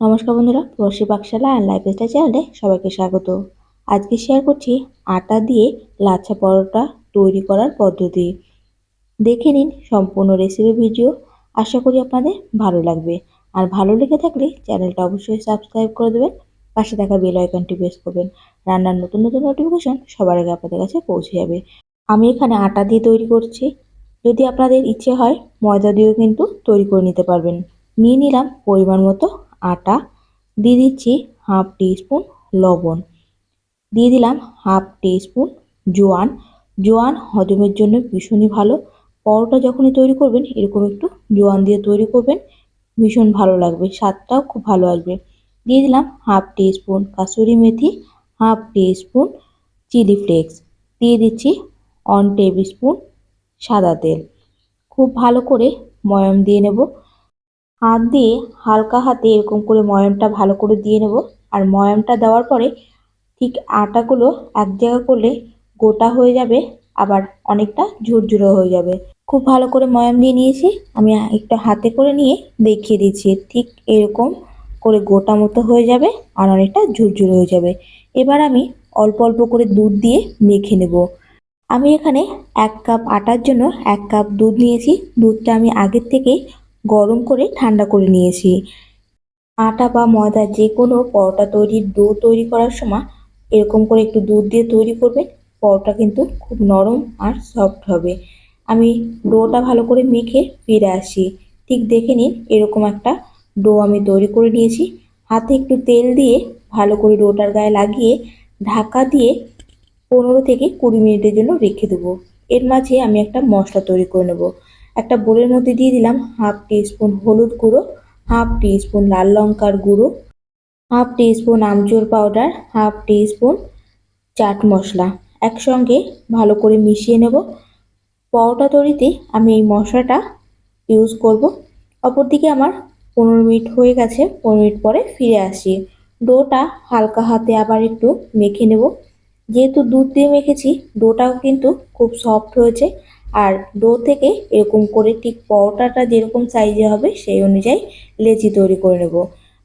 নমস্কার বন্ধুরা, প্রবাসী পাকশালা আর লাইফস্টাইল চ্যানেলে সবাইকে স্বাগত। আজকে শেয়ার করছি আটা দিয়ে লাচ্ছা পরোটা তৈরি করার পদ্ধতি। দেখে নিন সম্পূর্ণ রেসিপি ভিডিও। আশা করি আপনাদের ভালো লাগবে। আর ভালো লেগে থাকলে চ্যানেলটা অবশ্যই সাবস্ক্রাইব করে দেবেন, পাশে থাকা বেল আইকনটি প্রেস করবেন। রান্নার নতুন নতুন নোটিফিকেশন সবার আগে আপনাদের কাছে পৌঁছে যাবে। আমি এখানে আটা দিয়ে তৈরি করছি। যদি আপনাদের ইচ্ছে হয় ময়দা দিয়েও কিন্তু তৈরি করে নিতে পারবেন। নিয়ে নিলাম পরিমাণ মতো আটা, দিয়ে দিচ্ছি হাফ টিস্পুন লবণ, দিয়ে দিলাম হাফ টিস্পুন জোয়ান। জোয়ান হজমের জন্য ভীষণই ভালো। পরোটা যখনই তৈরি করবেন এরকম একটু জোয়ান দিয়ে তৈরি করবেন, ভীষণ ভালো লাগবে, স্বাদটাও খুব ভালো আসবে। দিয়ে দিলাম হাফ টিস্পুন কাসুরি মেথি, হাফ টিস্পুন চিলি ফ্লেক্স, দিয়ে দিচ্ছি 1 টেবিল স্পুন সাদা তেল। খুব ভালো করে ময়াম দিয়ে নেব। হাত দিয়ে হালকা হাতে এরকম করে ময়ামটা ভালো করে দিয়ে নেব। আর ময়ামটা দেওয়ার পরে ঠিক আটাগুলো এক জায়গা করলে গোটা হয়ে যাবে, আবার অনেকটা ঝুরঝুরে হয়ে যাবে। খুব ভালো করে ময়াম দিয়ে নিয়েছি। আমি একটু হাতে করে নিয়ে দেখিয়ে দিচ্ছি, ঠিক এরকম করে গোটা মতো হয়ে যাবে আর অনেকটা ঝুরঝুরে হয়ে যাবে। এবার আমি অল্প অল্প করে দুধ দিয়ে মেখে নেব। আমি এখানে 1 কাপ আটার জন্য 1 কাপ দুধ নিয়েছি। দুধটা আমি আগের থেকে গরম করে ঠান্ডা করে নিয়েছি। আটা বা ময়দা যে কোনো পরোটা তৈরির ডো তৈরি করার সময় এরকম করে একটু দুধ দিয়ে তৈরি করবেন। পরোটা কিন্তু খুব নরম আর সফট হবে। আমি ডোটা ভালো করে মেখে ফিরে আসি। ঠিক দেখে নিন এরকম একটা ডো আমি তৈরি করে নিয়েছি। হাতে একটু তেল দিয়ে ভালো করে ডোটার গায়ে লাগিয়ে ঢাকা দিয়ে 15 থেকে 20 মিনিটের জন্য রেখে দেবো। এর মাঝে আমি একটা মশলা তৈরি করে নেব। একটা বোলের মধ্যে দিয়ে দিলাম হাফ টিস্পুন হলুদ গুঁড়ো, হাফ টিস্পুন লাল লঙ্কার গুঁড়ো, হাফ টিস্পুন আমচুর powder, half teaspoon chaat masala. একসঙ্গে ভালো করে মিশিয়ে নেব। পরোটা তৈরিতে আমি এই মশলাটা ইউজ করব। অপরদিকে আমার 15 মিনিট হয়ে গেছে। 15 মিনিট পরে ফিরে আসি। ডোটা হালকা হাতে আবার একটু মেখে নেব। যেহেতু দুধ দিয়ে মেখেছি, ডোটাও কিন্তু খুব সফট হয়েছে। আর ডো থেকে এরকম করে ঠিক পরোটাটা যেরকম সাইজে হবে সেই অনুযায়ী লেচি তৈরি করে নেব।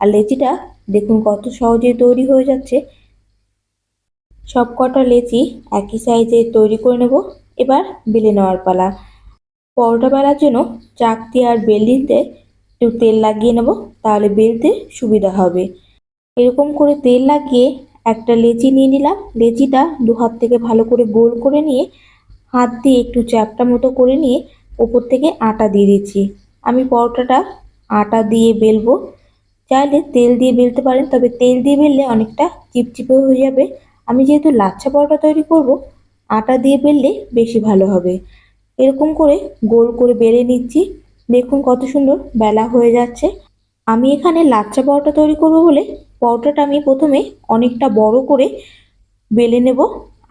আর লেচিটা দেখুন কত সহজেই তৈরি হয়ে যাচ্ছে। সব কটা লেচি একই সাইজে তৈরি করে নেব। এবার বেলে নেওয়ার পালা। পরোটা বেলার জন্য চাকতি আর বেলনিতে একটু তেল লাগিয়ে নেব, তাহলে বেলতে সুবিধা হবে। এরকম করে তেল লাগিয়ে একটা লেচি নিয়ে নিলাম। লেচিটা দু হাত থেকে ভালো করে গোল করে নিয়ে হাত দিয়ে একটু চ্যাপ্টা মতো করে নিয়ে ওপর থেকে আটা দিয়ে দিচ্ছি। আমি পরোটাটা আটা দিয়ে বেলবো। চাইলে তেল দিয়ে বেলতে পারেন, তবে তেল দিয়ে বেললে অনেকটা চিপচিপে হয়ে যাবে। আমি যেহেতু লাচ্ছা পরোটা তৈরি করব, আটা দিয়ে বেললে বেশি ভালো হবে। এরকম করে গোল করে বেলে নিচ্ছি। দেখুন কত সুন্দর বেলা হয়ে যাচ্ছে। আমি এখানে লাচ্ছা পরোটা তৈরি করব বলে পরোটাটা আমি প্রথমে অনেকটা বড় করে বেলে নেব,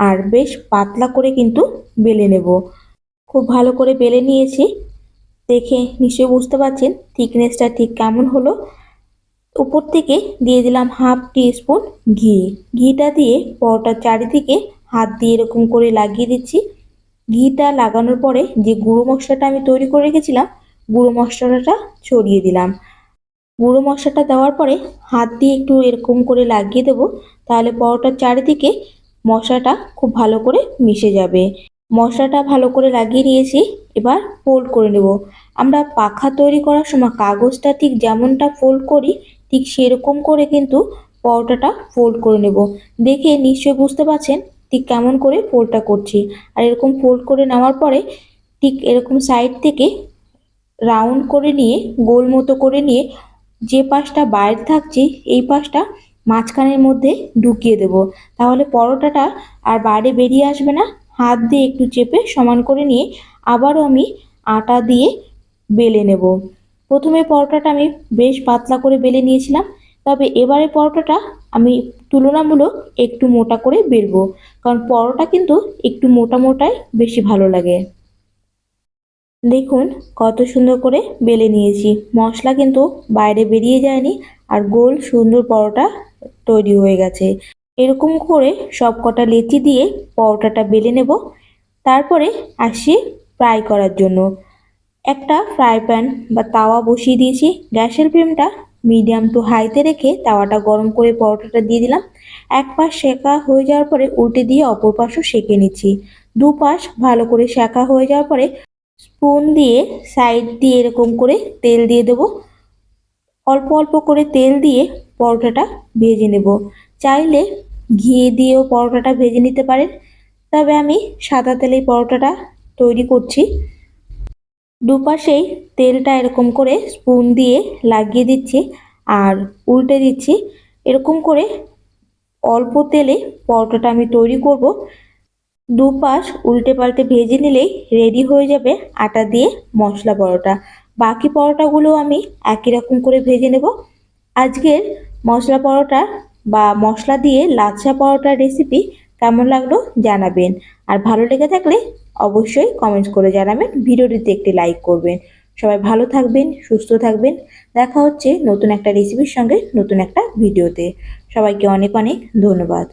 আর বেশ পাতলা করে কিন্তু বেলে নেব। খুব ভালো করে বেলে নিয়েছি। দেখে নিশ্চয়ই বুঝতে পারছেন থিকনেসটা ঠিক কেমন হলো। উপর থেকে দিয়ে দিলাম হাফ টি স্পুন ঘি। ঘিটা দিয়ে পরোটার চারিদিকে হাত দিয়ে এরকম করে লাগিয়ে দিচ্ছি। ঘিটা লাগানোর পরে যে গুঁড়ো মশলাটা আমি তৈরি করে রেখেছিলাম, গুঁড়ো মশলাটা ছড়িয়ে দিলাম। গুঁড়ো মশলাটা দেওয়ার পরে হাত দিয়ে একটু এরকম করে লাগিয়ে দেবো, তাহলে পরোটার চারিদিকে মশলাটা খুব ভালো করে মিশে যাবে। মশলাটা ভালো করে লাগিয়ে নিয়েছি। এবার ফোল্ড করে নেব। আমরা পাখা তৈরি করার সময় কাগজটা ঠিক যেমনটা ফোল্ড করি, ঠিক সেরকম করে কিন্তু পরোটাটা ফোল্ড করে নেব। দেখে নিশ্চয়ই বুঝতে পারছেন ঠিক কেমন করে ফোল্ডটা করছি। আর এরকম ফোল্ড করে নেওয়ার পরে ঠিক এরকম সাইড থেকে রাউন্ড করে নিয়ে গোল মতো করে নিয়ে যে পাশটা বাইরে থাকছে এই পাশটা মাঝখানের মধ্যে ঢুকিয়ে দেব। তাহলে পরোটাটা আর বাইরে বেরিয়ে আসবে না। হাত দিয়ে একটু চেপে সমান করে নিয়ে আবারও আমি আটা দিয়ে বেলে নেব। প্রথমে পরোটাটা আমি বেশ পাতলা করে বেলে নিয়েছিলাম, তবে এবারে পরোটাটা আমি তুলনামূলক একটু মোটা করে বেলবো, কারণ পরোটা কিন্তু একটু মোটা মোটাই বেশি ভালো লাগে। দেখুন কত সুন্দর করে বেলে নিয়েছি, মশলা কিন্তু বাইরে বেরিয়ে যায়নি, আর গোল সুন্দর পরোটা তৈরি হয়ে গেছে। এরকম করে সব কটা লেচি দিয়ে পরোটাটা বেলে নেব। তারপরে আসি ফ্রাই করার জন্য। একটা ফ্রাই প্যান বা তাওয়া বসিয়ে দিয়েছি। গ্যাসের ফ্লেমটা মিডিয়াম টু হাইতে রেখে তাওয়াটা গরম করে পরোটাটা দিয়ে দিলাম। এক পাশ সেঁকা হয়ে যাওয়ার পরে উল্টে দিয়ে অপর পাশও সেঁকে নিচ্ছি। দুপাশ ভালো করে সেঁকা হয়ে যাওয়ার পরে স্পুন দিয়ে সাইড দিয়ে এরকম করে তেল দিয়ে দেবো। অল্প অল্প করে তেল দিয়ে পরোটাটা ভেজে নেব। চাইলে ঘি দিয়েও পরোটাটা ভেজে নিতে পারেন, তবে আমি সাদা তেলেই পরোটাটা তৈরি করছি। দুপাশেই তেলটা এরকম করে স্পুন দিয়ে লাগিয়ে দিচ্ছি আর উল্টে দিচ্ছি। এরকম করে অল্প তেলে পরোটাটা আমি তৈরি করব। দুপাশ উল্টে পাল্টে ভেজে নিলেই রেডি হয়ে যাবে আটা দিয়ে মশলা পরোটা। বাকি পরোটাগুলো আমি একই রকম করে ভেজে নেব। আজকের মশলা পরোটা বা মশলা দিয়ে লাচ্ছা পরোটার রেসিপি কেমন লাগলো জানাবেন, আর ভালো লেগে থাকলে অবশ্যই কমেন্টস করে জানাবেন, ভিডিওটিতে একটি লাইক করবেন। সবাই ভালো থাকবেন, সুস্থ থাকবেন। দেখা হচ্ছে নতুন একটা রেসিপির সঙ্গে নতুন একটা ভিডিওতে। সবাইকে অনেক অনেক ধন্যবাদ।